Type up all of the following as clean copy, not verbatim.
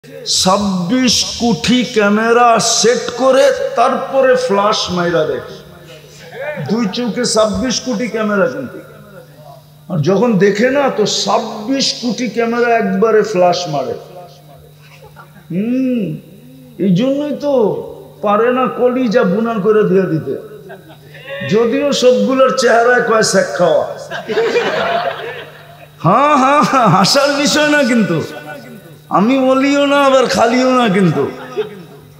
26 কোটি camera set করে তারপরে ফ্ল্যাশ মাইরা দেখে। দুই চোখে 26 কোটি ক্যামেরা, কিন্তু আর যখন দেখে না তো 26 কোটি ক্যামেরা একবারে ফ্ল্যাশ মারে। এই জন্যই তো পারে না কলিজা বুনা করে দিয়ে দিতে, যদিও সবগুলোর চেহারায় কয় শেখ খাওয়া। হ্যাঁ হ্যাঁ হ্যাঁ, হাসার বিষয় না, কিন্তু আমি বলিও না আবার খালিও না, কিন্তু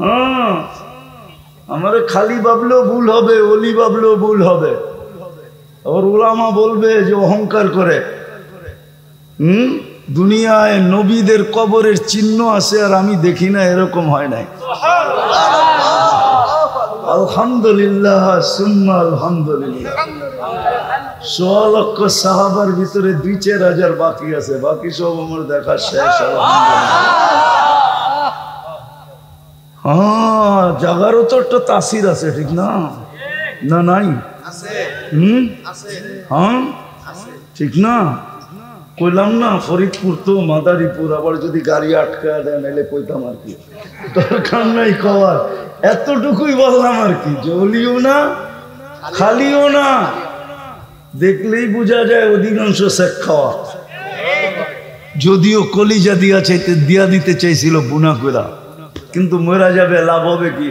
হ্যাঁ আমারে খালি ভাবলেও ভুল হবে, অলি ভাবলেও ভুল হবে। আবার উলামা বলবে যে অহংকার করে। দুনিয়ায় নবীদের কবরের চিহ্ন আছে আর আমি দেখি না, এরকম হয় নাই। আলহামদুলিল্লাহ সুম্মা আলহামদুলিল্লাহ। 100 লক্ষ সাহাবার ভিতরে 2-4 হাজার বাকি আছে, বাকি সব আমার দেখা শেষ। হ্যাঁ, জাগারও তো একটা তাসির আছে, ঠিক না? না নাই? হ্যাঁ ঠিক না? কইলাম না ফরিদপুর তো মাদারীপুর, আবার যদি গাড়ি আটকা দেয় নাহলে কইতাম আর কি, দরকার নাই কওয়ার, এতটুকুই বললাম আর কি। জলিও না খালিও না, দেখলেই বোঝা যায় অধিকাংশ শেখ খাওয়া। যদিও কলিজা দিয়া দিতে চাইছিল বুনা কইরা, কিন্তু মরা যাবে, লাভ হবে কি?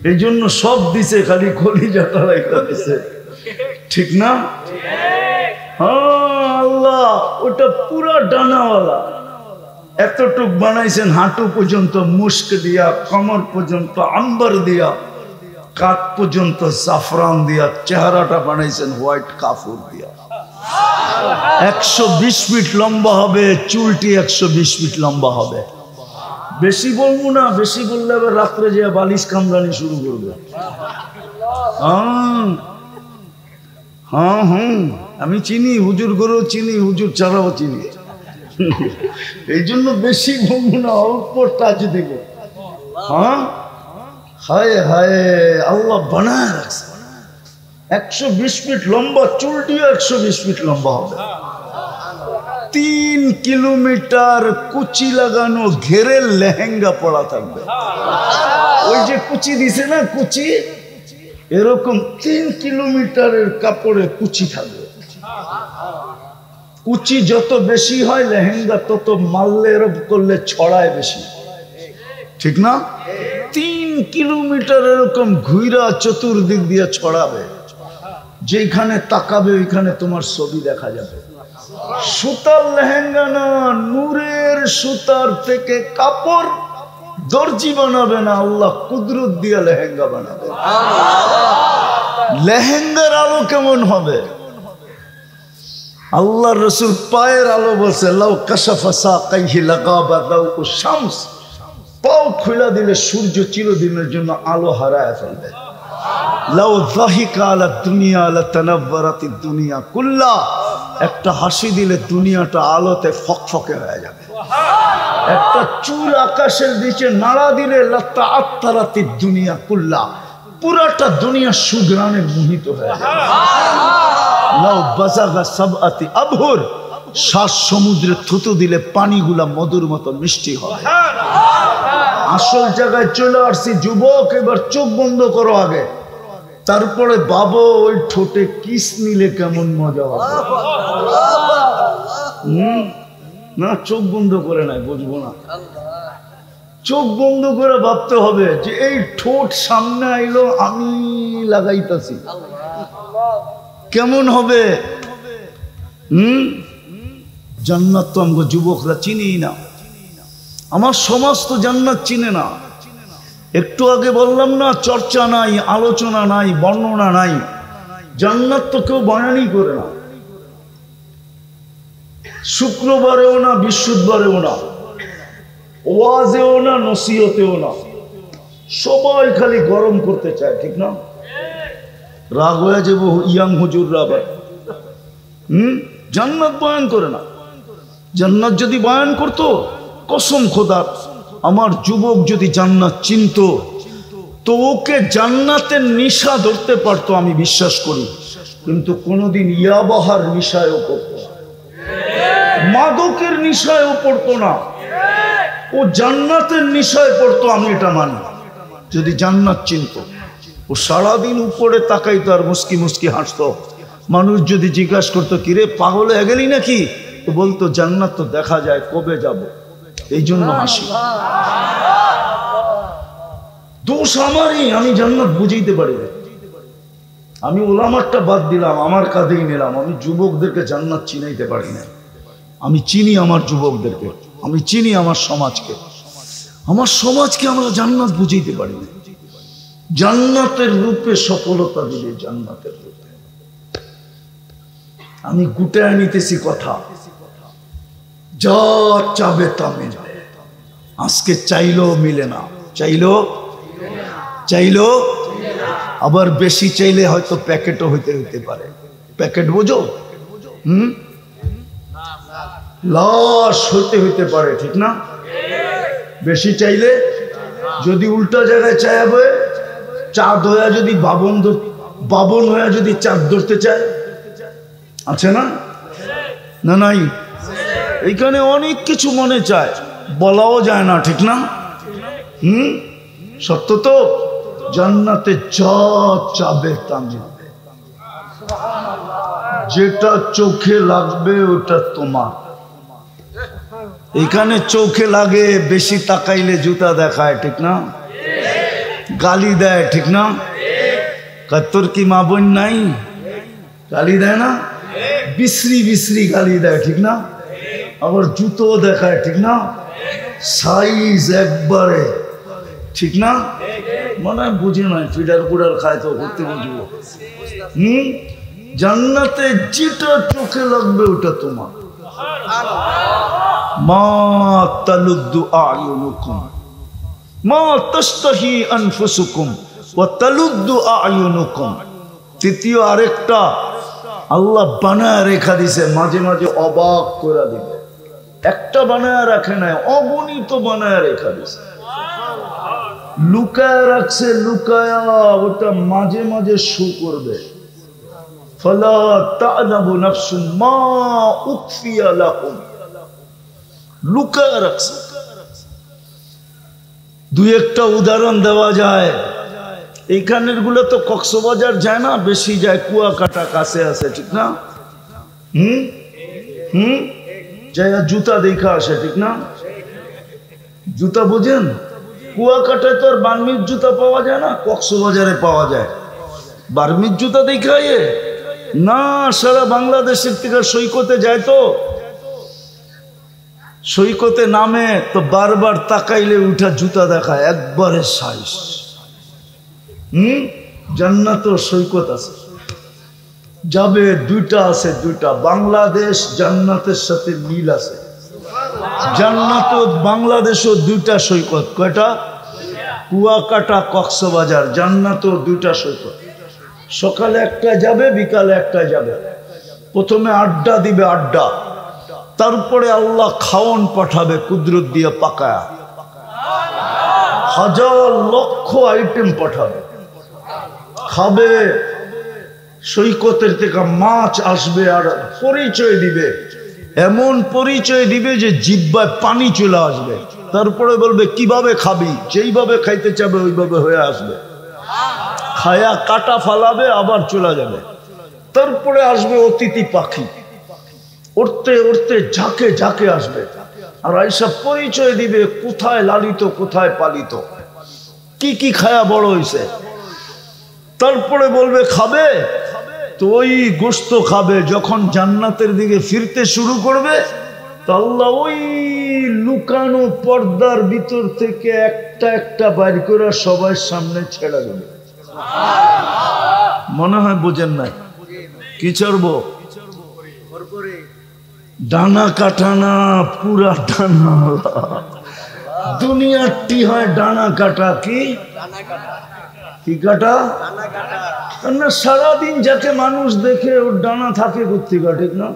এই জন্য সব দিছে, খালি কলিজাটা রাইখা দিছে, ঠিক না? হ্যাঁ, আল্লাহ ওটা পুরা ডানাওয়ালা, এতটুক বানাইছেন হাঁটু পর্যন্ত মুস্ক দিয়া, কমর পর্যন্ত আম্বার দিয়া, কাঠ পর্যন্ত জাফরান দিয়া, চেহারাটা বানাইছেন হোয়াইট কাপড় দিয়া। 120 ফিট লম্বা হবে, চুলটি 120 ফিট লম্বা হবে। বেশি বলবো না, বেশি বললে আবার রাত্রে যে বালিশ কামড়ানি শুরু করবে। হ্যাঁ হ্যাঁ, আমি চিনি হুজুর গরু চিনি, হুজুর ছাড়াও চিনি। এই জন্য বেশি বলবো না, অল্প টাচ দেব। হ্যাঁ, হায় হায়, আল্লাহ বানায় রাখছে। 120 ফিট লম্বা, চুলটিও 120 ফিট লম্বা হবে। 3 কিলোমিটার কুচি লাগানো ঘেরের লেহেঙ্গা পরা থাকবে। ওই যে কুচি দিছে না, কুচি, এরকম 3 কিলোমিটারের কাপড়ে কুচি থাকবে। কুচি যত বেশি হয় লেহেঙ্গা তত মারলে এরকম করলে ছড়ায় বেশি, ঠিক না? 3 কিলোমিটার এরকম ঘুইরা চতুর্দিক দিয়ে ছড়াবে, যেখানে তাকাবে ওইখানে তোমার ছবি দেখা যাবে। সুতার লেহেঙ্গা না, নূরের সুতার থেকে কাপড় দর্জি বানাবে না, আল্লাহ কুদরত দিয়া লেহেঙ্গা বানাবে। লেহেঙ্গার আলো কেমন হবে? আল্লাহ রসুল পায়ের আলো বলছে, লাউ কাশাফা সাকাইহি লাগাবা দাউকু শামস, পাও খুলে দিলে সূর্য চিরদিনের জন্য আলো হারায় ফেলবে। লাউ যাহিকা আলা দুনিয়া লাতানাওয়ারাতিদ দুনিয়া কুল্লা, একটা হাসি দিলে দুনিয়াটা আলোতে ফকফকে হয়ে যাবে। একটা চুল আকাশের দিকে নাড়া দিলে লাতাআত্তারাতিদ দুনিয়া কুল্লা, পুরাটা দুনিয়া সুঘ্রাণে মোহিত হয়ে যাবে। লাউ বাজাগা সাবআতি আবহুর, 7 সমুদ্রে থুতু দিলে পানিগুলা মধুর মতো মিষ্টি হবে। আসল জায়গায় চলে আসছি যুবক, এবার চোখ বন্ধ করো আগে, তারপরে বাবা ওই ঠোঁটে কিস নিলে কেমন মজা হবে। না, চোখ বন্ধ করে নাই, বুঝবো না। চোখ বন্ধ করে ভাবতে হবে যে এই ঠোঁট সামনে আইলো, আমি লাগাইতাছি, কেমন হবে? জান্নাত তো আমরা যুবকরা চিনি না, আমার সমাজ তো জান্নাত চিনে না। একটু আগে বললাম না, চর্চা নাই, আলোচনা নাই, বর্ণনা নাই। জান্নাত তো কেউ বয়ানই করে না, শুক্রবারেও না, বৃহস্পতিবারেও না, ওয়াজেও না, নসিহতেও না। সবাই খালি গরম করতে চায়, ঠিক না? রাগ হয়ে যাবো ইয়াং হুজুররা আবার। জান্নাত বয়ান করে না। জান্নাত যদি বয়ান করতো, কসম খোদার, আমার যুবক যদি জান্নাত চিনত তো ওকে জান্নাতের নিশা ধরতে পারতো, আমি বিশ্বাস করি। কিন্তু কোনোদিন ইয়াবাহার নিশায়ও পড়তো না, মাদকের নিশায়ও পড়তো না, ও জান্নাতের নিশায় পড়তো, আমি এটা মানি। যদি জান্নাত চিনত, ও সারাদিন উপরে তাকাইতো আর মুস্কি মুস্কি হাসতো। মানুষ যদি জিজ্ঞাসা করতো কিরে পাগল হয়ে গেলি নাকি, তো বলতো জান্নাত তো দেখা যায়, কবে যাব, এই জন্য হাসি। দোষ আমারই, আমি জান্নাত বুঝাইতে পারি না। আমি ওলামারটা বাদ দিলাম, আমার কাঁধেই নিলাম। আমি যুবকদেরকে জান্নাত চিনাইতে পারি না। আমি চিনি আমার যুবকদেরকে, আমি চিনি আমার সমাজকে। আমার সমাজকে আমরা জান্নাত বুঝাইতে পারি না। জান্নাতের রূপে সফলতা দিলে, জান্নাতের রূপে। আমি গুটায় নিতেছি কথা, যা চাবে তা মিলবে। আজকে চাইলেও মিলে না, চাইলেও আবার বেশি চাইলে হয়তো প্যাকেটও হইতে পারে। প্যাকেট বোঝো? লাশ হইতে পারে, ঠিক না? বেশি চাইলে যদি উল্টা জায়গায় চাইবে, চাঁদ হয়ে যদি বাবন হয়ে যদি চাঁদ ধরতে চায়, আছে না? না নাই? এইখানে অনেক কিছু মনে চায়, বলাও যায় না, ঠিক না? সত্য তো। জান্নাতে যা চাবে তা মিলবে। যেটা চোখে লাগবে ওটা তোমার। এখানে চোখে লাগে, বেশি তাকাইলে জুতা দেখায়, ঠিক না? গালি দেয়, ঠিক না? তোর কি মা বোন নাই? গালি দেয় না? বিশ্রী বিশ্রী গালি দেয়, ঠিক না? আবার জুতো দেখায়, ঠিক না? সাইজ একবারে, ঠিক না? মনে হয় বুঝে নয়, ফিডার কুডার খায় তো করতে বুঝবো। জান্নাতে যেটা চোখে লাগবে ওটা তোমার। মা তালুদ্দু আয়ুনুকুম মা তাস্তাহি আনফুসুকুম ওয়া তালুদ্দু আয়ুনুকুম। তৃতীয় আরেকটা আল্লাহ বানায় রেখা দিছে, মাঝে মাঝে অবাক করে দিবে। একটা বানায় রাখে নাই, অগণিত বানায় রেখা দিছে। লুকায় রাখছে, লুকায়া ওটা মাঝে মাঝে শু করবে। ফালা তা'লামু নাফসুম মা উখফিয়া লাহুম। লুকায় রাখছে। দুই একটা উদাহরণ দেওয়া যায়। এইখানের গুলো তো কক্সবাজার যায় না, বেশি যায় কুয়াকাটা, কাছে আছে, ঠিক না? যায় জুতা দেখা আসে, ঠিক না? জুতা বুঝেন? কুয়াকাটায় তো আর বার্মিজ জুতা পাওয়া যায় না, কক্সবাজারে পাওয়া যায়। বার্মিজ জুতা দেখায় না, সারা বাংলাদেশের থেকে সৈকতে যায়, তো সৈকতে নামে তো বারবার তাকাইলে উঠা জুতা দেখায়, একবারে সাইজ। জান্নাত সৈকত আছে, যাবে দুইটা আছে, দুইটা। বাংলাদেশ জান্নাতের সাথে মিল আছে। জান্নাত বাংলাদেশও দুইটা সৈকত। কয়টা? কুয়াকাটা, কক্সবাজার। জান্নাত দুইটা সৈকত। সকালে একটা যাবে, বিকালে একটা যাবে। প্রথমে আড্ডা দিবে, আড্ডা। তারপরে আল্লাহ খাওয়ান পাঠাবে কুদরত দিয়ে পাকায়া, হাজার লক্ষ আইটেম পাঠাবে। খাবে, সৈকতের থেকে মাছ আসবে আর পরিচয় দিবে, এমন পরিচয় দিবে যে জিহ্বায় পানি চলে আসবে। তারপরে বলবে কিভাবে খাবি, যেইভাবে খাইতে চাবে ওইভাবে হয়ে আসবে। খায়া কাটা ফালাবে, আবার চলে যাবে। তারপরে আসবে অতিথি পাখি, উড়তে উড়তে ঝাঁকে ঝাঁকে আসবে, আর আইসা পরিচয় দিবে কোথায় লালিত, কোথায় পালিত, কি কি খায়া বড় হইছে। তারপরে বলবে খাবে, তো ওই গোশত খাবে। যখন জান্নাতের দিকে ফিরতে শুরু করবে, তো আল্লাহ ওই লুকানো পর্দার ভিতর থেকে একটা একটা বাইর করে সবার সামনে ছেড়ে দেবে। মনে হয় বোঝেন নাই? কি ছাড়বো? ডানা কাটানা, পুরা ডানা। দুনিয়াটি হয় ডানা কাটা। কি কি কাটা? না, সারাদিন যাকে মানুষ দেখে ওর ডানা থাকে কোত্থেকে, ঠিক না?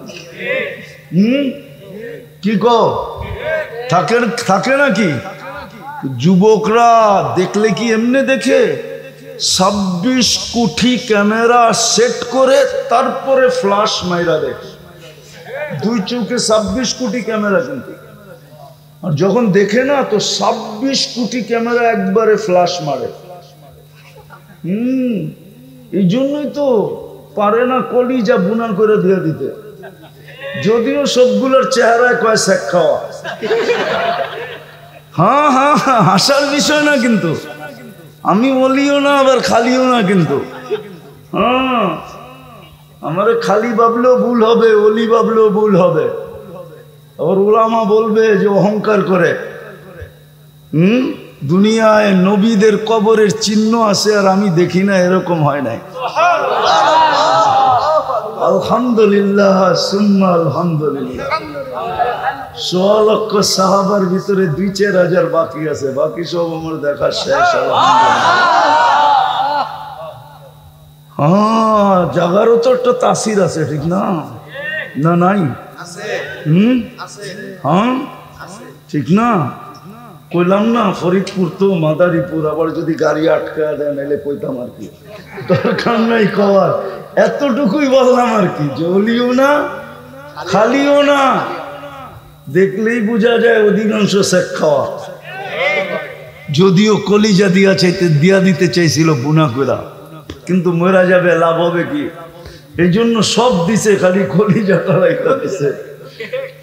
কি কো থাকে নাকি? যুবকরা দেখলে কি এমনি দেখে? 26 কোটি ক্যামেরা সেট করে তারপরে ফ্লাশ মাইরা দেখে। দুই চোখে 26 কোটি ক্যামেরা, কিন্তু আর যখন দেখে না তো 26 কোটি ক্যামেরা একবারে ফ্ল্যাশ মারে। এই জন্যই তো পারে না কলিজা বুনা করে দিয়ে দিতে, যদিও সবগুলোর চেহারায় কয় শেখ খাওয়া। হ্যাঁ হ্যাঁ হ্যাঁ, হাসার বিষয় না কিন্তু, আমি বলিও না আবার খালিও না কিন্তু। হ্যাঁ, আমারে খালি ভাবলেও ভুল হবে, অলি ভাবলেও ভুল হবে। আবার উলামা বলবে যে অহংকার করে। দুনিয়ায় নবীদের কবরের চিহ্ন আছে আর আমি দেখি না, এরকম হয় নাই। আলহামদুলিল্লাহ সুম্মা আলহামদুলিল্লাহ। 100 লক্ষ সাহাবার ভিতরে 2-4 হাজার বাকি আছে, বাকি সব আমার দেখা শেষ। হ্যাঁ, জাগারও তো একটা তাসির আছে, ঠিক না? না নাই? হ্যাঁ ঠিক না? কইলাম না ফরিদপুর তো মাদারীপুর, আবার যদি গাড়ি আটকা দেয় নাহলে কইতাম আর কি, দরকার নাই কওয়ার, এতটুকুই বললাম আর কি। জলিও না খালিও না, দেখলেই বোঝা যায় অধিকাংশ শেখ খাওয়া। যদিও কলিজা দিয়া দিতে চাইছিল বুনা কইরা, কিন্তু মরা যাবে, লাভ হবে কি? এই জন্য সব দিছে, খালি কলিজা করাইতে দিছে,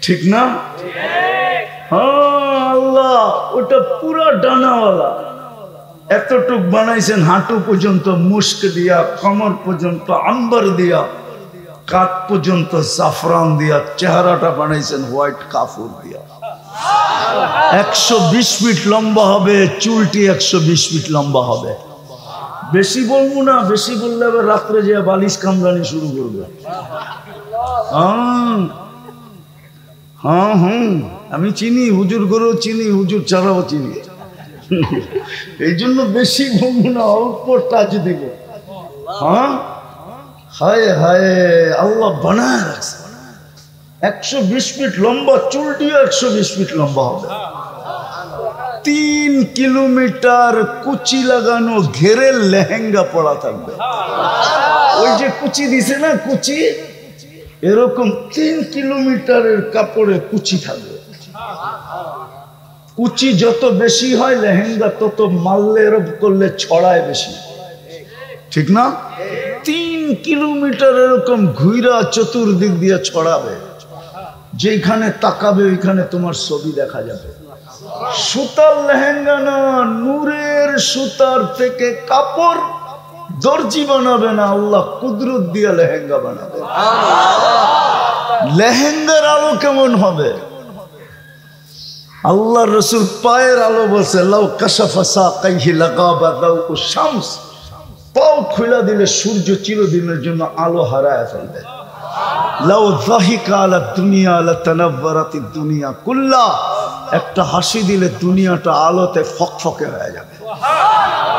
ঠিক না? হ্যাঁ, আল্লাহ ওটা পুরা ডানাওয়ালা, এতটুক বানাইছেন হাঁটু পর্যন্ত মুস্ক দিয়া, কমর পর্যন্ত আম্বার দিয়া, কাঠ পর্যন্ত জাফরান দিয়া, চেহারাটা বানাইছেন হোয়াইট কাফুর দিয়া। 120 ফিট লম্বা হবে, চুলটি 120 ফিট লম্বা হবে। বেশি বলবো না, বেশি বললে আবার রাত্রে যে বালিশ কামড়ানি শুরু করবে। হ্যাঁ হুম, আমি চিনি হুজুর গরু চিনি, হুজুর ছাড়াও চিনি। এই জন্য বেশি বলবো না, অল্প টাচ দিব। হ্যাঁ, হায় হায়, আল্লাহ বানায় রাখছে। 120 ফিট লম্বা, চুলটিও 120 ফিট লম্বা হবে। 3 কিলোমিটার কুচি লাগানো ঘেরের লেহেঙ্গা পরা থাকবে। ওই যে কুচি দিছে না, কুচি, এরকম 3 কিলোমিটারের কাপড়ে কুচি থাকবে। কুচি যত বেশি হয় লেহেঙ্গা তত মারলে এরকম করলে ছড়ায় বেশি, ঠিক না? 3 কিলোমিটার এরকম ঘুইরা চতুর্দিক দিয়ে ছড়াবে, যেখানে তাকাবে ওইখানে তোমার ছবি দেখা যাবে। সুতার লেহেঙ্গা না, নূরের সুতার থেকে কাপড় দর্জি বানাবে না, আল্লাহ কুদরত দিয়া লেহেঙ্গা বানাবে। লেহেঙ্গার আলো কেমন হবে? আল্লাহ রসুল পায়ের আলো বলছে, লাউ কাশাফা সাকাইহি লাগাবা দাউ শামস, পাও খুলে দিলে সূর্য চিরদিনের জন্য আলো হারায় ফেলবে। লাউ যাহিকা আলা দুনিয়া লাতানাওয়ারাতিদ দুনিয়া কুল্লা, একটা হাসি দিলে দুনিয়াটা আলোতে ফকফকে হয়ে যাবে।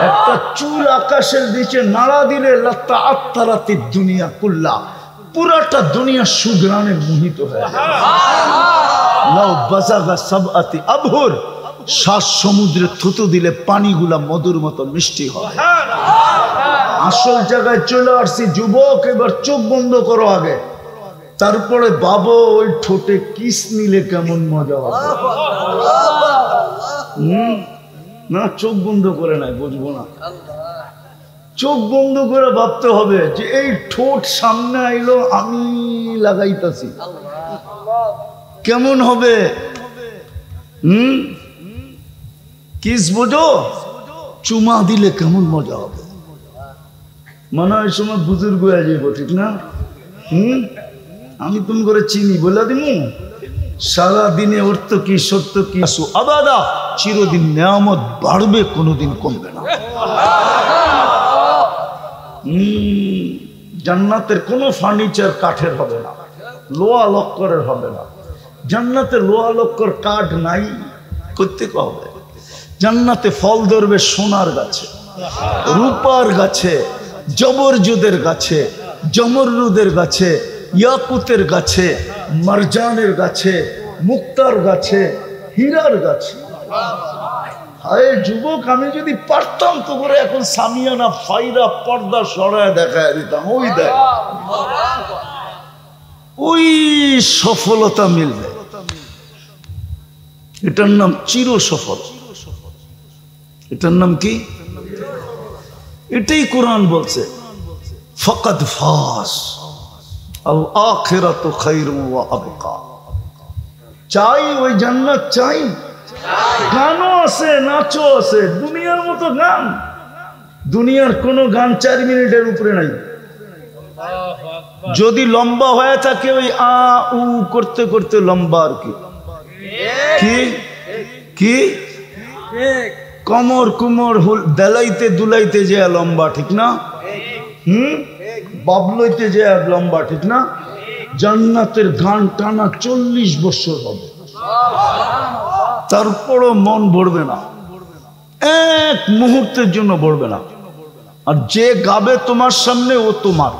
একটা চুল আকাশের নিচে নাড়া দিলে লাতাআত্তারাতিদ দুনিয়া কুল্লা, পুরাটা দুনিয়া সুগ্রানে মোহিত হয়ে যাবে। লাউ বাযাগা সাবআতি আবহুর, 7 সমুদ্রে থুতু দিলে পানিগুলা মধুর মতো মিষ্টি হবে। আসল জায়গায় চলে আসছি যুবক, এবার চোখ বন্ধ করো আগে, তারপরে বাবা ওই ঠোঁটে কিস নিলে কেমন মজা হবে। না, চোখ বন্ধ করে নাই, বুঝবো না। চোখ বন্ধ করে ভাবতে হবে যে এই ঠোঁট সামনে আইলো, আমি লাগাইতাছি, কেমন হবে? কিস বোঝো, চুমা দিলে কেমন মজা হবে। মনে হয় সময় বুজুর্গ হয়ে যাবো, ঠিক না? আমি তুমি করে চিনি বলে দিমু, সারাদিনে অর্থ কি সত্য কি আবাদা, চিরদিন নেয়ামত বাড়বে, কোনোদিন কমবে না। জান্নাতের কোনো ফার্নিচার কাঠের হবে না, লোহা লক্করের হবে না। জান্নাতে লোহা লক্কর কাঠ নাই, করতে হবে। জান্নাতে ফল ধরবে সোনার গাছে, রূপার গাছে, জবরজুদের গাছে, জমরুদের গাছে, ইয়াকুতের গাছে, মারজানের গাছে, মুক্তার গাছে, হীরার গাছে। হায় যুবক, আমি যদি পারতাম তো করে এখন সামিয়ানা ফাইরা পর্দা সরায় দেখায় দিতাম, ওই দেখ, ওই সফলতা মিলবে। এটার নাম চির সফল। এটার নাম কি? এটাই কোরআন বলছে, ফাকাদ ফাস আল আখিরাতু খায়রুন ওয়া আবকা। চাই ওই জান্নাত, চাই। গানও আছে, নাচও আছে, দুনিয়ার মতো গান। দুনিয়ার কোন গান 4 মিনিটের উপরে নাই। যদি লম্বা হয়ে থাকে ওই আ উ করতে করতে লম্বা আর কি। কি কি কমর কুমর দেলাইতে দুলাইতে যে লম্বা, ঠিক না? বাবলইতে যে লম্বা, ঠিক না? জান্নাতের গান টানা 40 বছর হবে, তারপরও মন ভরবে না, এক মুহূর্তের জন্য ভরবে না। আর যে গাবে তোমার সামনে ও তোমার।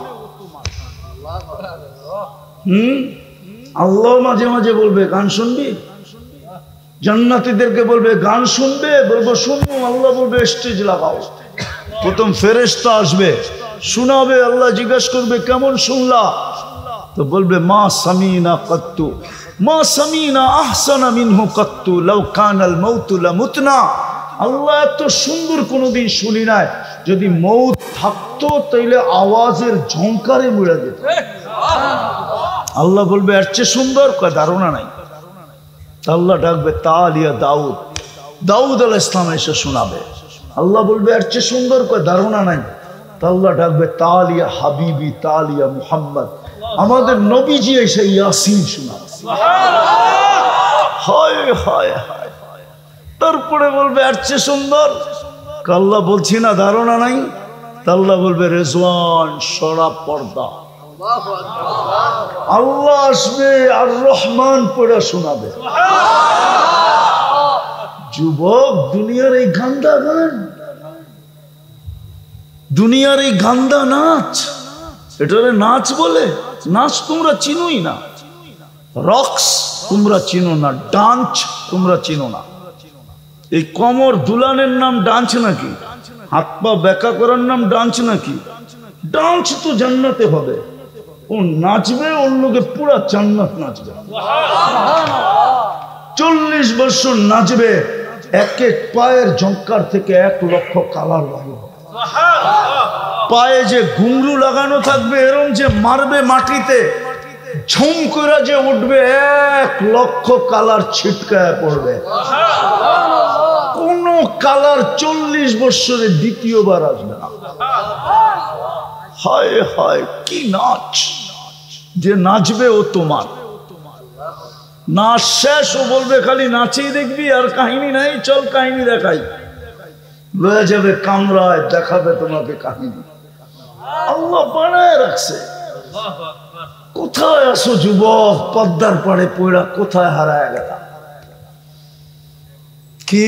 আল্লাহ মাঝে মাঝে বলবে গান শুনবি, জান্নাতীদেরকে বলবে গান শুনবে, বলবো শুনবো। আল্লাহ বলবে স্টেজ লাগাও। প্রথম ফেরেশতা আসবে, শোনাবে। আল্লাহ জিজ্ঞাসা করবে কেমন শুনলা? তো বলবে মা সামিনা কাত্তু, মা সামিনা আহসানা মিনহু কাত্তু লাউ কানাল মাউতু লামুতনা। আল্লাহ এত সুন্দর কোনোদিন শুনি নাই, যদি মৌত থাকতো তাইলে আওয়াজের ঝংকারে মরে যেত। আল্লাহ বলবে এর চেয়ে সুন্দর, ধারণা নাই। আল্লাহ ডাকবে তালিয়া দাউদ, দাউদ আলাইহিস সালাম এসে শোনাবে। আল্লাহ বলবে এর চেয়ে সুন্দর, ধারণা নাই। আল্লাহ ডাকবে তালিয়া হাবিবি, তালিয়া মুহাম্মদ, আমাদের নবীজি এসে ইয়াসিন শোনাবে। হায় হায় হায়। তারপরে বলবে এর চেয়ে সুন্দর। আল্লাহ বলছি না ধারণা নাই। আল্লাহ বলবে রেজওয়ান সরা পর্দা। আল্লাহ আসবে আর রহমান পড়া শোনাবে। যুবক, দুনিয়ার এই গান্দা গান, দুনিয়ার এই গান্দা নাচ, এটারে নাচ বলে? নাচ তোমরা চিনোই না, রক্স তোমরা চিনো না, ডান্স তোমরা চিনো না। এই কমর দুলানের নাম ডান্স নাকি? হাত পা বেঁকা করার নাম ডান্স নাকি? ডান্স তো জান্নাতে হবে। ও নাচবে, ওর লোকে পুরা জান্নাত নাচবে। 40 বছর নাচবে, এক এক পায়ের ঝঙ্কার থেকে 1 লক্ষ কালার লাগবে। পায়ে যে ঘুংরু লাগানো থাকবে, এরম যে মারবে মাটিতে, ঝুম করে যে উঠবে, 1 লক্ষ কালার ছিটকায় পড়বে। কোন কালার 40 বছরে দ্বিতীয়বার আসবে না। হায় হায়, কি নাচ! যে নাচবে ও তোমার। নাচ শেষ, ও বলবে খালি নাচেই দেখবি আর কাহিনী নাই, চল কাহিনী দেখাই। লয়ে যাবে কামরায়, দেখাবে তোমাকে কাহিনী। আল্লাহ বানায় রাখছে। কোথায় আসো যুবক? পদ্মার পাড়ে পড়া কোথায় হারায় গেল? কি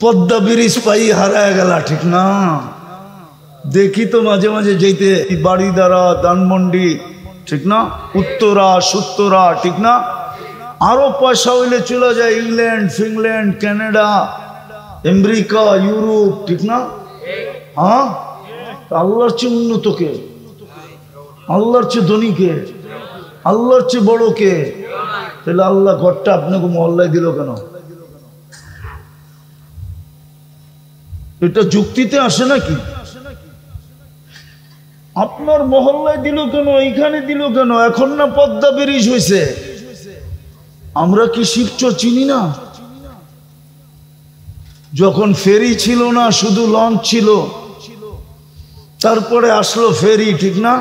পদ্মা ব্রিজ পাই হারায় গেল, ঠিক না? দেখি তো মাঝে মাঝে যেতে, বাড়িদারা, ধানমন্ডি, ঠিক না, উত্তরা সুত্তরা, ঠিক না? আরো পয়সা হইলে চলে যায় England, Finland, Canada, America, Europe, ঠিক না? হ্যাঁ, আল্লাহর চেয়ে উন্নত কে? আল্লাহর চেয়ে ধনী কে? আল্লাহর চেয়ে বড় কে? তাহলে আল্লাহ ঘরটা আপনাকে মহল্লায় দিল কেন? এটা যুক্তিতে আসে নাকি? আপনার মহল্লায় দিল কেন, এইখানে দিল কেন? এখন না পদ্মা ব্রিজ হয়েছে। আমরা কি শিবচর চিনি না? যখন ফেরি ছিল না, শুধু লঞ্চ ছিল, তারপরে আসলো ফেরি, ঠিক না?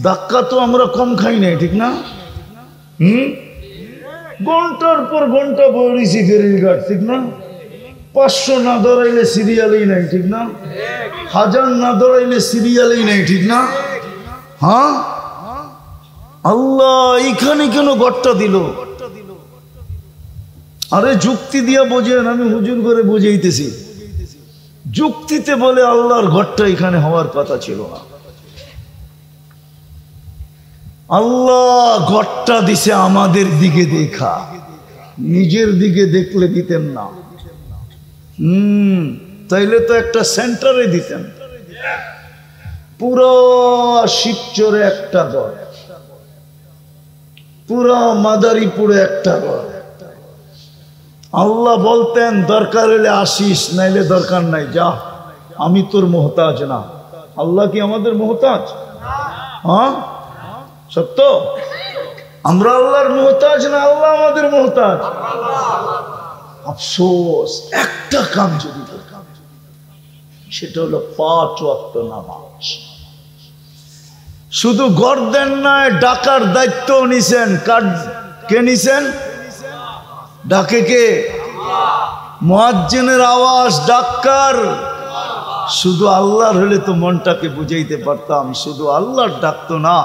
ধাক্কা তো আমরা কম খাই নাই, ঠিক না? ঘন্টার পর ঘন্টা বইছি ফেরির ঘাট, ঠিক না? 500 না ধরাইলে সিরিয়ালই নাই, ঠিক না? 1000 না ধরাইলে সিরিয়ালই নাই, ঠিক না? হ্যাঁ, আল্লাহ এখানে কেন ঘরটা দিল? আরে যুক্তি দিয়া বোঝেন, আমি হুজুর করে বুঝাইতেছি। যুক্তিতে বলে আল্লাহর ঘরটা এখানে হওয়ার কথা ছিল না। আল্লাহ ঘরটা দিছে আমাদের দিকে দেখা, নিজের দিকে দেখলে দিতেন না। তাইলে তো একটা সেন্টারে দিতেন। পুরো শিবচরে একটা ঘর, পুরা মাদারীপুরে একটা ঘর। আল্লাহ বলতেন দরকার হলে আসিস, নাইলে দরকার নাই, যা, আমি তোর মোহতাজ না। আল্লাহ কি আমাদের মোহতাজ? হ্যাঁ, সত্য। আমরা আল্লাহর মোহতাজ না, আল্লাহ আমাদের মোহতাজ। আফসোস, একটা কাম যদি করতাম, সেটা হলো 5 ওয়াক্ত নামাজ। শুধু ঘর দেন নয়, ডাকার দায়িত্ব নিছেন। কে নিছেন? ডাকে কে? মুয়াজ্জিনের আওয়াজ, ডাক্কার। শুধু আল্লাহর হলে তো মনটাকে বুঝাইতে পারতাম, শুধু আল্লাহর ডাকতো না,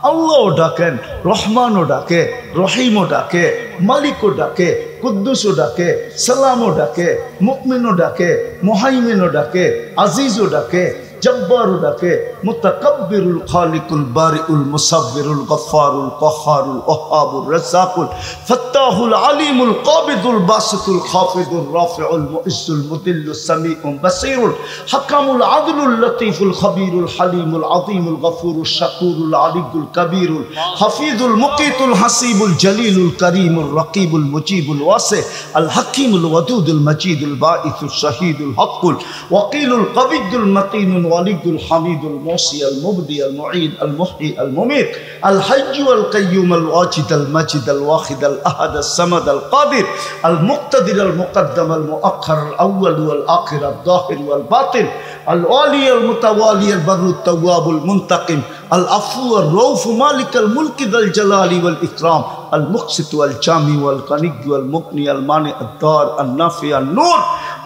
আল্লাহও ডাকেন, রহমানও ডাকে, রহিমও ডাকে, মালিকও ডাকে, কুদ্দুসও ডাকে, সালামও ডাকে, মুমিনও ডাকে, মুহাইমিনও ডাকে, আজিজও ডাকে, জব্বারও ডাকে, মুতাকাব্বিরুল খালিকুল বারিউল মুসাব্বিরুল গফফারুল কহ্হারুল ওয়াহ্হাবুর রাজ্জাকুল ফাত্তাহুল আলিমুল কাবিদুল বাসিতুল খাফিদুর রাফিউল মুইজ্জুল মুদিল্লুস সামিউল বাসীরুল হাকামুল আদলুল লতীফুল খবীরুল হালিমুল আযীমুল গফুরুশ শাকুরুল আলিয়ুল কবীরুল হাফিজুল মুকিতুল হাসিবুল জলিলুল করিমুর রকিবুল মুজিবুল ওয়াসি আল হাকিমুল ওয়াদুদুল মজিদুল বাঈসুশ শাহীদুল হকুল ওয়াকিলুল কবিয়্যুল মতিনুল ওয়ালিদুল হামিদুল মুসি আল মুবদি আল মুঈদ আল মুহয়ি আল মুমীত আল হাইয়্যু আল কাইয়্যুম আল ওয়াজিদ আল মাজিদ আল ওয়াহিদ আল আহাদ আল সামাদ আল কাদির আল মুক্তাদির আল মুকদ্দম আল মুআখ্খার আল আউয়াল ওয়াল আখির আল যাহির ওয়াল বাতিন আল ওয়ালি আল মুতাওয়ালি আল বাররুত তাওয়াবুল মুনতাকিম আল আফু আর রউফ মালিক আল মুলক যাল জালালি ওয়াল ইকরাম আল মুকসিত ওয়াল জামি ওয়াল কানিক ওয়াল মুগনি আল মানি আদ দার আল নাফি আল নূর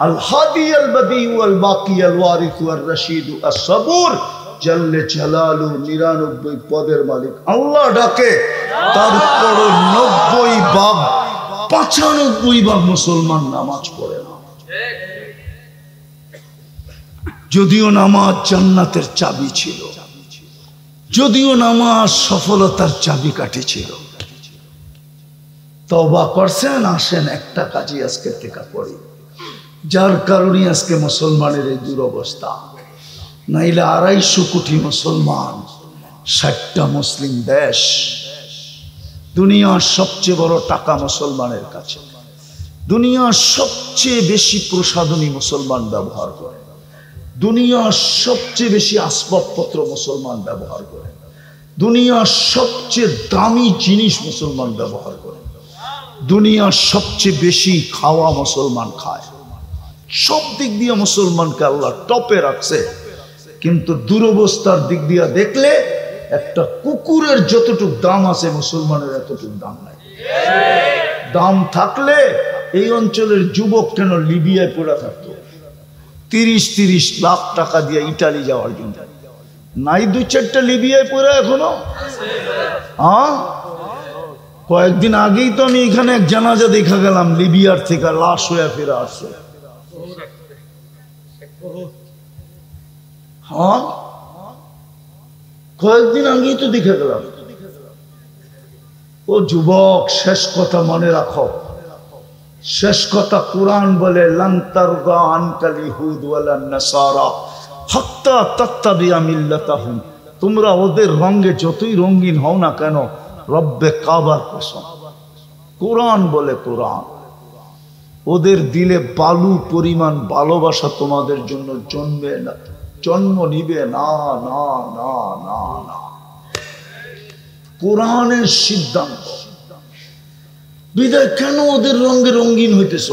আল হাদি আল বদি ওয়াল বাকি আল ওয়ারিস ওয়াল রশিদ আস সাবুর জাল্লে জালালু 99 পদের মালিক আল্লাহ ডাকে। তারপর 90 ভাগ 95 ভাগ মুসলমান নামাজ পড়ে না। যদিও নামাজ জান্নাতের চাবি ছিল, যদিও নামাজ সফলতার চাবিকাঠি ছিল। তওবা করছেন, আসেন একটা কাজই আজকে থেকে করি, যার কারণে আজকে মুসলমানের এই দুরবস্থা। নাইলে 250 কোটি মুসলমান, 60টা মুসলিম দেশ, দুনিয়ার সবচেয়ে বড় টাকা মুসলমানের কাছে, দুনিয়ার সবচেয়ে বেশি প্রসাধনী মুসলমান ব্যবহার করে, দুনিয়ার সবচেয়ে বেশি আসবাবপত্র মুসলমান ব্যবহার করে, দুনিয়ার সবচেয়ে দামি জিনিস মুসলমান ব্যবহার করে, দুনিয়ার সবচেয়ে বেশি খাওয়া মুসলমান খায়। সব দিক দিয়ে মুসলমানকে আল্লাহ টপে রাখছে। কিন্তু দুরবস্থার দিক দিয়ে দেখলে একটা কুকুরের যতটুক দাম আছে মুসলমানের এতটুক দাম নাই। দাম থাকলে এই অঞ্চলের যুবক কেন লিবিয়ায় পড়ে থাকতো 30-30 লাখ টাকা দিয়ে ইটালি যাওয়ার জন্য? নাই 2-4টা লিবিয়ায় পড়ে এখনো। হ্যাঁ, কয়েকদিন আগেই তো আমি এখানে এক জানাজা দেখা গেলাম, লিবিয়ার থেকে লাশ হয়ে ফিরে আসছে। হ্যাঁ, কয়েকদিন আগেই তো দেখে গেলাম। ও যুবক, শেষ কথা মনে রাখো, শেষ কথা কোরআন বলে লান তারদা আনকাল ইহুদ ওয়ালান নাসারা হাত্তা তাত্তাবিআ মিল্লাতাহুম। তোমরা ওদের রঙে যতই রঙিন হও না কেন, রব্বে কাবার কসম, কোরআন বলে, কোরআন ওদের দিলে বালু পরিমাণ ভালোবাসা তোমাদের জন্য জন্মে না, জন্ম নিবে না, না না না না। কোরআনের সিদ্ধান্ত। বিদায় কেন ওদের রঙে রঙিন হইতেছ?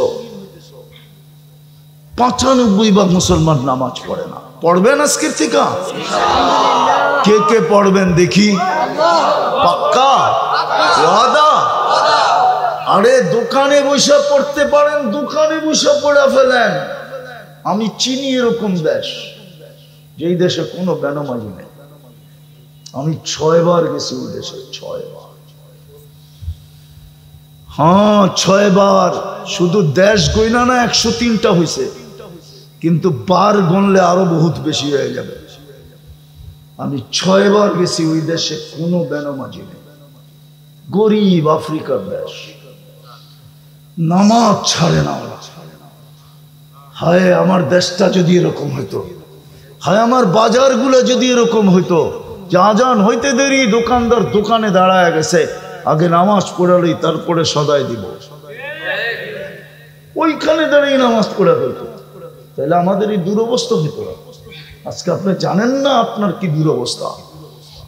95 ভাগ মুসলমান নামাজ পড়ে না। পড়বেন আজকের থেকে? কে কে পড়বেন দেখি? পাক্কা ওয়াদা? আরে দোকানে বসে পড়তে পারেন, দোকানে বসে পড়ে ফেলেন। আমি চিনি এরকম দেশ, যেই দেশে কোনো বেনামাজি নেই। আমি 6 বার গেছি ওই দেশে, 6 বার। হ্যাঁ, 6 বার। শুধু দেশ গইনা না 103টা হয়েছে, কিন্তু বার গণলে আরো বহুত বেশি হয়ে যাবে। আমি 6 বার গেছি ওই দেশে, কোনো বেনামাজি নেই। গরিব আফ্রিকার দেশ, নামাজ ছাড়ে না ওরা। হায় আমার দেশটা যদি এরকম হইতো, হায় আমার বাজারগুলো যদি এরকম হইতো, যা আজান হইতে দেরি দোকানদার দোকানে দাঁড়ায় গেছে, আগে নামাজ পড়ালেই তারপরে সদাই দিব, ওইখানে দাঁড়িয়ে নামাজ পড়া হইতো, তাহলে আমাদের এই দুরবস্থা হইতো না। আজকে আপনি জানেন না আপনার কি দুরবস্থা।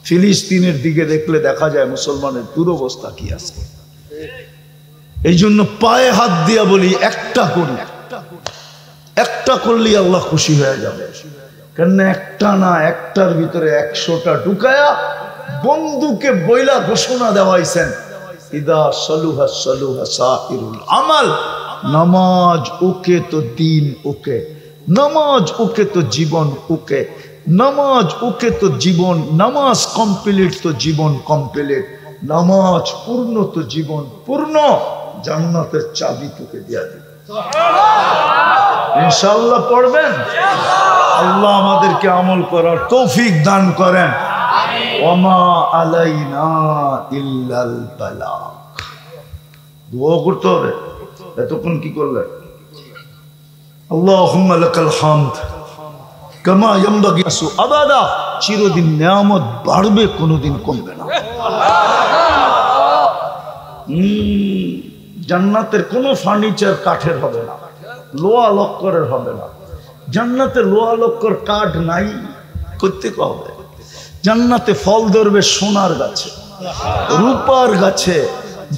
ফিলিস্তিনের দিকে দেখলে দেখা যায় মুসলমানের দুরবস্থা কি আছে। এই জন্য পায়ে হাত দিয়া বলি, একটা করি, একটা করলেই আল্লাহ খুশি হয়ে যাবে। কেন একটা না, একটার ভিতরে 100টা ঢুকায়া বন্ধুকে বইলা ঘোষণা দেওয়াইছেন, ইদা সালুহা সালুহা সাইরুল আমাল। নামাজ ওকে তো দিন ওকে, নামাজ ওকে তো জীবন ওকে, নামাজ ওকে তো জীবন, নামাজ কমপ্লিট তো জীবন কমপ্লিট, নামাজ পূর্ণ তো জীবন পূর্ণ, জান্নাতের চাবি তোকে দিয়া দিবে। ইনশাআল্লাহ পড়বেন। আল্লাহ আমাদেরকে আমল করার তৌফিক দান করেন। ওমা আলাইনা ইল্লাল বালাগ। দোয়া করতে হবে। এতক্ষণ কি করলেন? আল্লাহুম্মা লাকাল হামদ কামা ইয়ানবাগি আবাদা। চিরদিন নিয়ামত বাড়বে, কোনোদিন কমবে না। জান্নাতের কোনো ফার্নিচার কাঠের হবে না, লোহা লক্করের হবে না। জান্নাতে লোহা লক্কর কাঠ নাই, করতে হবে। জান্নাতে ফল ধরবে সোনার গাছে, রূপার গাছে,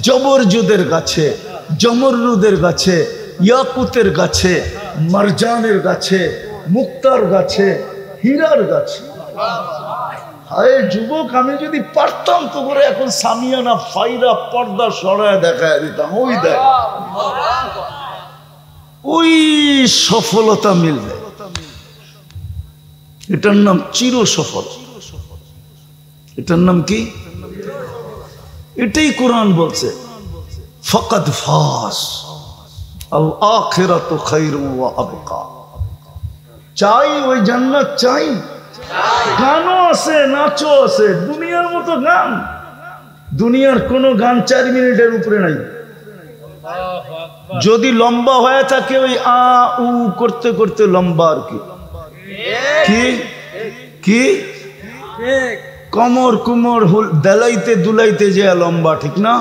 জবরজুদের গাছে, জমরুদের গাছে, ইয়াকুতের গাছে, মারজানের গাছে, মুক্তার গাছে, হীরার গাছে। হায় যুবক, আমি যদি পারতাম তো করে এখন সামিয়ানা ফাইরা পর্দা সরায় দেখায় দিতাম। ওই দেখ, ওই সফলতা মিলবে। এটার নাম চির সফল। এটার নাম কি? এটাই কোরআন বলছে, ফাকাদ ফাস আল আখিরাতু খায়রুন ওয়া আবকা। চাই ওই জান্নাত, চাই। গানও আছে, নাচও আছে, দুনিয়ার মতো গান। দুনিয়ার কোন গান 4 মিনিটের উপরে নাই। যদি লম্বা হয়ে থাকে ওই আ উ করতে করতে লম্বা। আর কি কি কি কমর কুমর দেলাইতে দুলাইতে যে লম্বা, ঠিক না?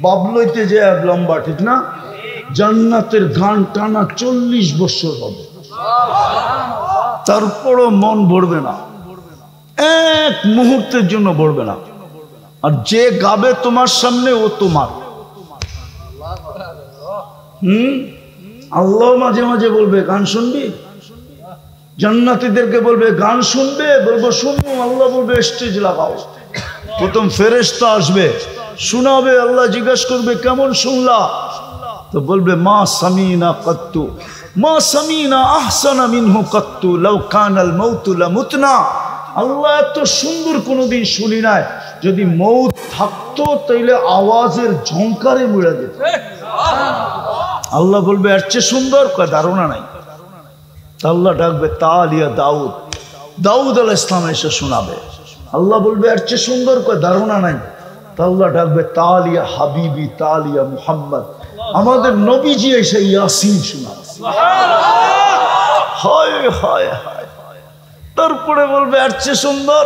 বাবলইতে যে লম্বা, ঠিক না? জান্নাতের গান টানা 40 বছর হবে, তারপরও মন ভরবে না, এক মুহূর্তের জন্য ভরবে না। আর যে গাবে তোমার সামনে ও তোমার। আল্লাহ মাঝে মাঝে বলবে গান শুনবি, জান্নাতীদেরকে বলবে গান শুনবে, বলবো শুনবো। আল্লাহ বলবে স্টেজ লাগাও। প্রথম ফেরেশতা আসবে, শোনাবে। আল্লাহ জিজ্ঞাসা করবে কেমন শুনলা? তো বলবে মা সামিনা কাত্তু, মা সামিনা আহসানা মিনহু কাত্তু লাউ কানাল মাউতু লামুতনা। আল্লাহ এত সুন্দর কোনোদিন শুনি নাই, যদি মৌত থাকতো তাইলে আওয়াজের ঝংকারে মুড়ে যেত। আল্লাহ বলবে এর চেয়ে সুন্দর? ধারণা নাই। আল্লাহ ডাকবে তালিয়া দাউদ, দাউদ আলাইহিস সালাম এসে শোনাবে। আল্লাহ বলবে এর চেয়ে সুন্দর? ধারণা নাই। আল্লাহ ডাকবে তালিয়া হাবিবি, তালিয়া মুহাম্মদ, আমাদের নবীজি এসে ইয়াসিন শোনাবে। হায় হায় হায়। তারপরে বলবে এর চেয়ে সুন্দর?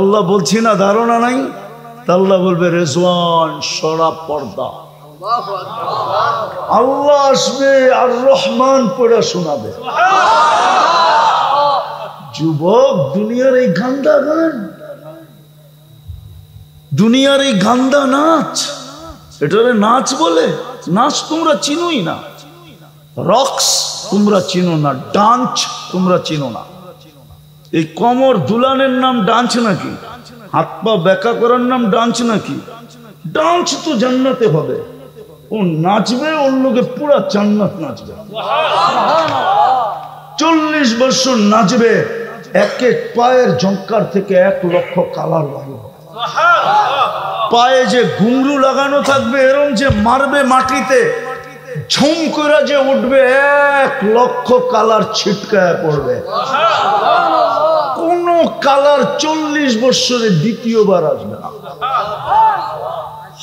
আল্লাহ বলছি না, ধারণা নাই। আল্লাহ বলবে রেজওয়ান সরা পর্দা। আল্লাহ আসবে আর রহমান পড়া শোনাবে। যুবক, দুনিয়ার এই গান্দা গান, দুনিয়ার এই গান্দা নাচ, এটারে নাচ বলে? নাচ তোমরা চিনোই না, রক্স তোমরা চিনো না, ডান্স তোমরা চিনো না। এই কমর দুলানের নাম ডান্স নাকি? হাত পা বেঁকা করার নাম ডান্স নাকি? ডান্স তো জান্নাতে হবে। ও নাচবে, ওর লোকে পুরা জান্নাত নাচবে। 40 বছর নাচবে, এক এক পায়ের ঝঙ্কার থেকে 1 লক্ষ কালার বাড়বে। পায়ে যে ঘুংরু লাগানো থাকবে, এরম যে মারবে মাটিতে, ঝুম করে যে উঠবে, 1 লক্ষ কালার ছিটকায় পড়বে। কোন কালার 40 বছরে দ্বিতীয়বার আসবে না।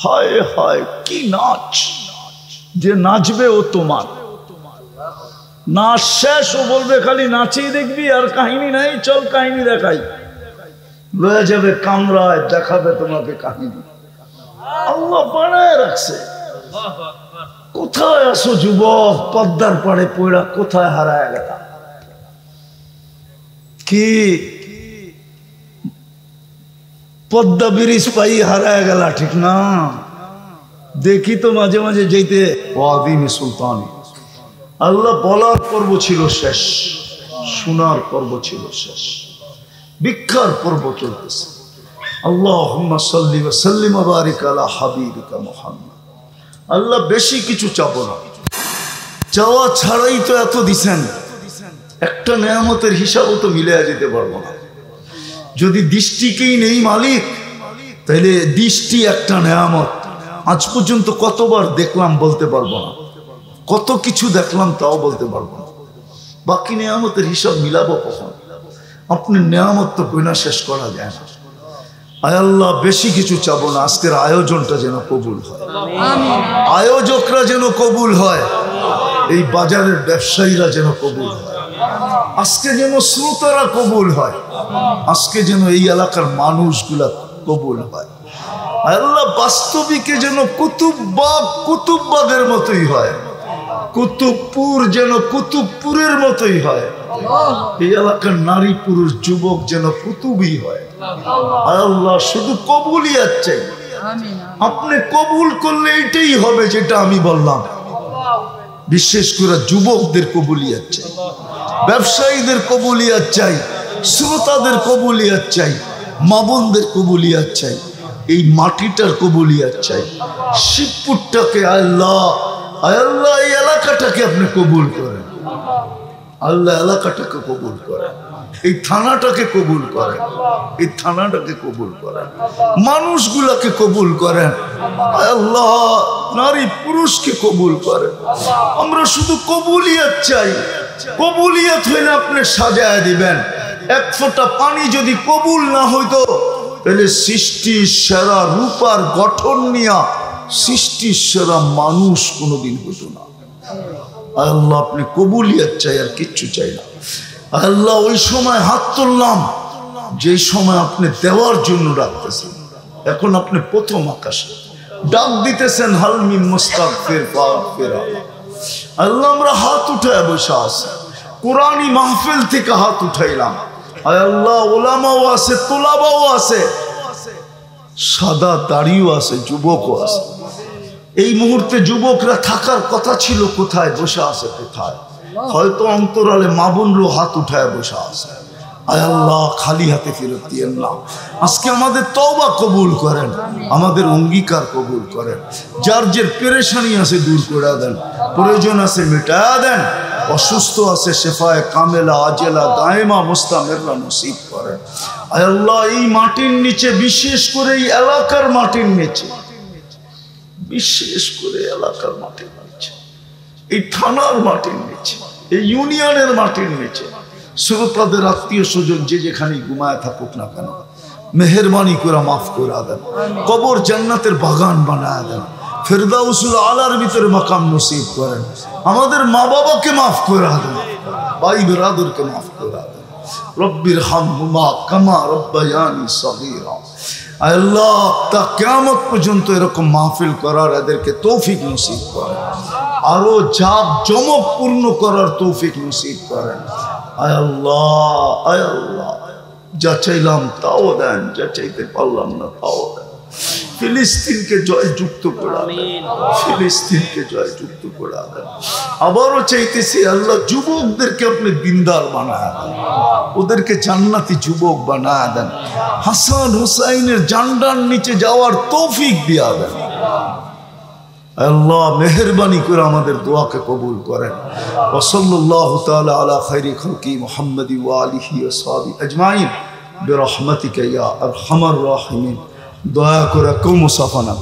হায় হায়, কি নাচ! যে নাচবে ও তোমার। নাচ শেষ, ও বলবে খালি নাচেই দেখবি আর কাহিনী নাই, চল কাহিনী দেখাই। লয়ে যাবে কামরায়, দেখাবে তোমাকে কাহিনী। আল্লাহ বানায় রাখছে। কোথায় আসো যুবক? পদ্মার পাড়ে পড়া কোথায় হারায় গেল? কি পদ্মা ব্রিজ পাই হারায় গেল, ঠিক না? দেখি তো মাঝে মাঝে যেতে ওয়াদিনে সুলতানি। আল্লাহ বলার পর্ব ছিল শেষ, শোনার পর্ব ছিল শেষ, ভিক্ষার পর্ব চলতেছে। আল্লাহুম্মা সাল্লি ওয়া সাল্লিম ওয়া বারিক আলা হাবিবিকা মুহাম্মদ। আল্লাহ বেশি কিছু চাবো না, চাওয়া ছাড়াই তো এত দিছেন। একটা নেয়ামতের হিসাবও তো মিলে যেতে পারবো না। যদি দৃষ্টিকেই নেই মালিক, তাহলে দৃষ্টি একটা নেয়ামত। আজ পর্যন্ত কতবার দেখলাম বলতে পারবো না, কত কিছু দেখলাম তাও বলতে পারবো না। বাকি নেয়ামতের হিসাব মিলাবো কখন? আপনি নেয়ামত তো কইনা শেষ করা যায় না। আয় আল্লাহ বেশি কিছু চাবো না, আজকের আয়োজনটা যেন কবুল হয়, আয়োজকরা যেন কবুল হয়, এই বাজারের ব্যবসায়ীরা যেন কবুল হয়, আজকে যেন শ্রোতারা কবুল হয়, আজকে যেন এই এলাকার মানুষগুলা কবুল হয়। আল্লাহ বাস্তবিকে যেন কুতুববাদের মতোই হয়, কুতুবপুর যেন কুতুবপুরের মতোই হয়, এই এলাকার নারী পুরুষ যুবক যেন কুতুবই হয়। আল্লাহ শুধু কবুলিয়াত চাই, আপনি কবুল করলে এটাই হবে যেটা আমি বললাম। বিশেষ করে যুবকদের কবুলিয়াত চাই, ব্যবসায়ীদের কবুলিয়াত চাই, শ্রোতাদের কবুলিয়াত চাই, মা বোনদের কবুলিয়াত চাই, এই মাটিটার কবুলিয়াত চাই। শিবপুরটাকে আল্লাহ আল্লাহ এই এলাকাটাকে আপনি কবুল করেন, আল্লাহ এলাকাটাকে কবুল করেন, এই থানাটাকে কবুল করেন, এই থানাটাকে কবুল করেন, মানুষগুলাকে কবুল করেন। আল্লাহ নারী পুরুষকে কবুল করেন। আমরা শুধু কবুলিয়াত চাই, কবুলিয়াত হইলে আপনি সাজায় দিবেন। এক ফোঁটা পানি যদি কবুল না হইতো, তাহলে সৃষ্টির সেরা রূপার গঠন নিয়া সৃষ্টির সেরা মানুষ কোনোদিন হতো না। আল্লাহ আপনি কবুলিয়াত চাই, আর কিচ্ছু চাই না। আল্লাহ ওই সময় হাত তুললাম যে সময় আপনি দেওয়ার জন্য ডাকতেছেন। এখন আপনি প্রথম আকাশে ডাক দিতেছেন, হালমি মুস্তাগফির ফাগফির। আল্লাহ আমরা হাত উঠায় বসে আছি, কোরআনী মাহফিল থেকে হাত উঠাইলাম। আল্লাহ ওলামাও আছে, তোলাবাও আছে, সাদা দাড়িও আছে, যুবকও আছে। এই মুহূর্তে যুবকরা থাকার কথা ছিল কোথায়? বসে আছে কোথায়? হয়তো অন্তরালে মা বোনরও হাত উঠায় বসে আছে। আয় আল্লাহ খালি হাতে ফেরত দিয়েন না। আজকে আমাদের তওবা কবুল করেন, আমাদের অঙ্গীকার কবুল করেন। যার যে পেরেশানি আছে দূর করে দেন, প্রয়োজন আছে মেটায়া দেন, অসুস্থ আছে শেফায়ে কামেলা আজেলা দায়েমা মুস্তামিররা নসিব করেন। আয় আল্লাহ এই মাটির নিচে, বিশেষ করে এই এলাকার মাটির নিচে, বিশেষ করে এলাকার মাটির নিচে, এই থানার মাটির নিচে, এই ইউনিয়নের মাটির নিচে, শ্রোতাদের আত্মীয় স্বজন যে যেখানে ঘুমায় থাকুক না কেন, মেহেরবানি করে মাফ করে দেন। কবর জান্নাতের বাগান বানায় দেন, ফেরদাউসুল আলার ভিতরে মাকাম নসিব করেন। আমাদের মা বাবাকে মাফ করে দেন, ভাই বেরাদরকে মাফ করে দেন। রব্বির হামহুমা কামা রব্বায়ানি সগীরা। আল্লাহ তা কিয়ামত পর্যন্ত এরকম মাহফিল করার এদেরকে তৌফিক নসিব করেন, আরো জাক জমক পূর্ণ করার তৌফিক নসিব করেন। আয় আল্লাহ যা চাইলাম তাও দেন, যা চাইতে পারলাম না তাও দেন। ফিলিস্তিনকে জয়যুক্ত করা দেন, ফিলিস্তিনকে জয়যুক্ত করা দেন। আবারও চাইতেছি আল্লাহ যুবকদেরকে আপনি দিনদার বানায় দেন, ওদেরকে জান্নাতি যুবক বানায় দেন। হাসান হুসাইনের জান্ডার নিচে যাওয়ার তৌফিক দিয়া দেন। আল্লাহ মেহেরবানি করে আমাদের দোয়াকে কবুল করেন। ওয়া সাল্লাল্লাহু তাআলা আলা খায়রি খালকি মুহাম্মাদি ওয়া আলিহি ওয়া সাহবিহি আজমাইন বিরহমাতিকা ইয়া আরহামার রাহিমিন। দয়া করে কেউ মুসাফা না।